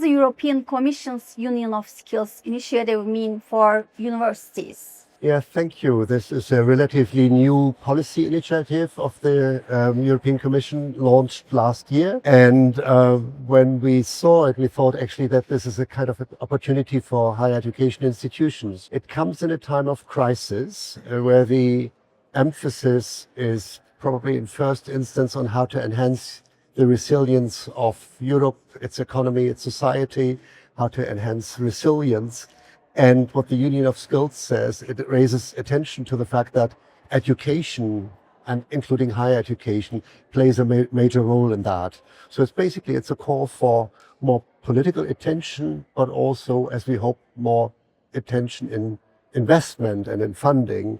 does the European Commission's Union of Skills initiative mean for universities? Yeah, thank you. This is a relatively new policy initiative of the European Commission launched last year. And when we saw it, we thought actually that this is a kind of an opportunity for higher education institutions. It comes in a time of crisis where the emphasis is probably in first instance on how to enhance the resilience of Europe, its economy, its society, how to enhance resilience. And what the Union of Skills says, it raises attention to the fact that education, and including higher education, plays a major role in that. So it's a call for more political attention, but also, as we hope, more attention in investment and in funding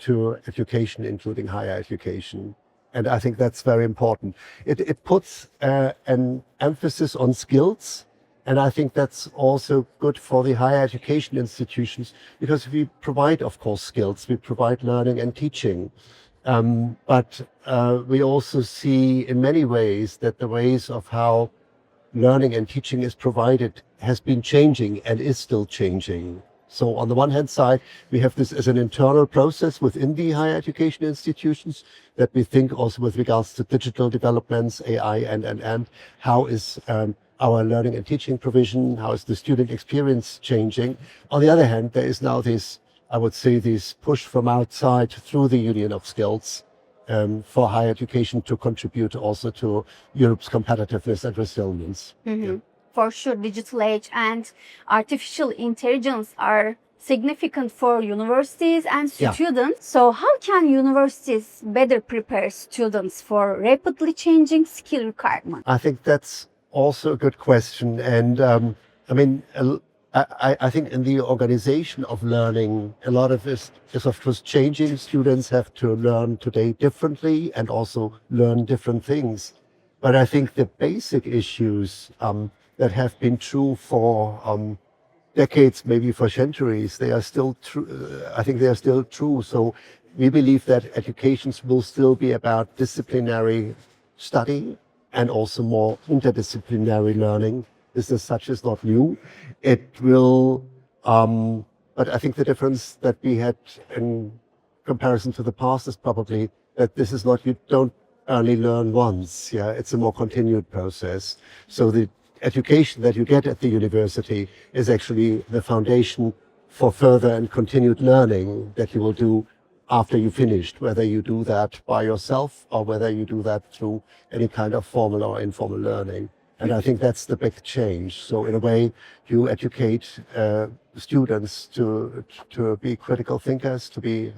to education, including higher education. And I think that's very important. It puts an emphasis on skills. And I think that's also good for the higher education institutions because we provide, of course, skills. We provide learning and teaching. But we also see in many ways that the ways of how learning and teaching is provided has been changing and is still changing. So on the one hand side, we have this as an internal process within the higher education institutions that we think also with regards to digital developments, AI, and how is our learning and teaching provision, how is the student experience changing. On the other hand, there is now this, I would say, this push from outside through the Union of Skills for higher education to contribute also to Europe's competitiveness and resilience. Mm-hmm. Yeah. For sure, digital age and artificial intelligence are significant for universities and students. Yeah. So how can universities better prepare students for rapidly changing skill requirements? I think that's also a good question. And I think in the organization of learning, a lot of this is of course changing. Students have to learn today differently and also learn different things. But I think the basic issues that have been true for decades, maybe for centuries, they are still true. I think they are still true. So we believe that education will still be about disciplinary study and also more interdisciplinary learning. This as such is not new. It will, but I think the difference that we had in comparison to the past is probably that this is not, you don't only learn once. Yeah, it's a more continued process. So the education that you get at the university is actually the foundation for further and continued learning that you will do after you finished, whether you do that by yourself or whether you do that through any kind of formal or informal learning. And I think that's the big change. So in a way, you educate students to be critical thinkers, to be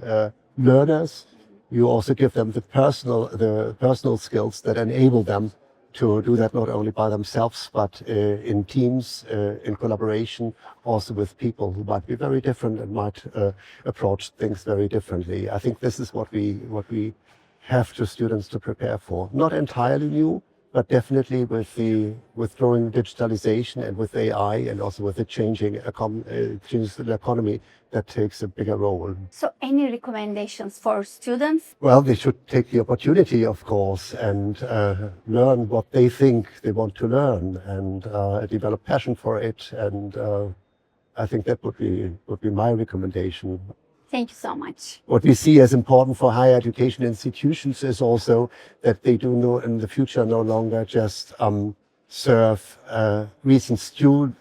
learners. You also give them the personal skills that enable them to do that not only by themselves, but in teams, in collaboration, also with people who might be very different and might approach things very differently. I think this is what we have to students to prepare for. Not entirely new, but definitely with growing digitalization and with AI and also with the changing economy that takes a bigger role. So any recommendations for students? Well, they should take the opportunity, of course, and learn what they think they want to learn and develop passion for it. And I think that would be my recommendation. Thank you so much. What we see as important for higher education institutions is also that they do in the future no longer just serve recent school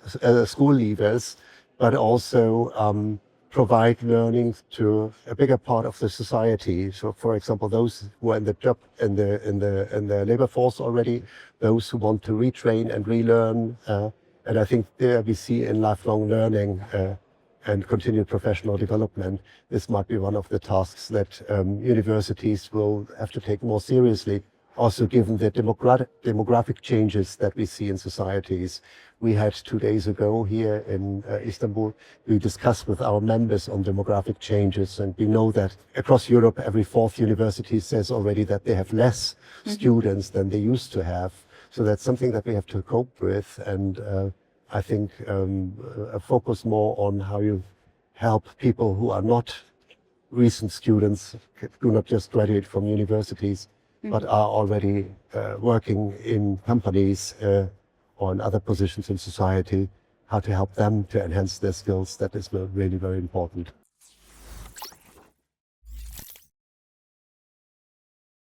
leavers, but also provide learning to a bigger part of the society. So, for example, those who are in the job in the labor force already, those who want to retrain and relearn, and I think there we see in lifelong learning and continued professional development, this might be one of the tasks that universities will have to take more seriously. Also, given the demographic changes that we see in societies. We had 2 days ago here in Istanbul, we discussed with our members on demographic changes, and we know that across Europe, every fourth university says already that they have less students than they used to have. So that's something that we have to cope with, and I think a focus more on how you help people who are not recent students, do not just graduate from universities, but are already working in companies or in other positions in society, how to help them to enhance their skills. That is really very important.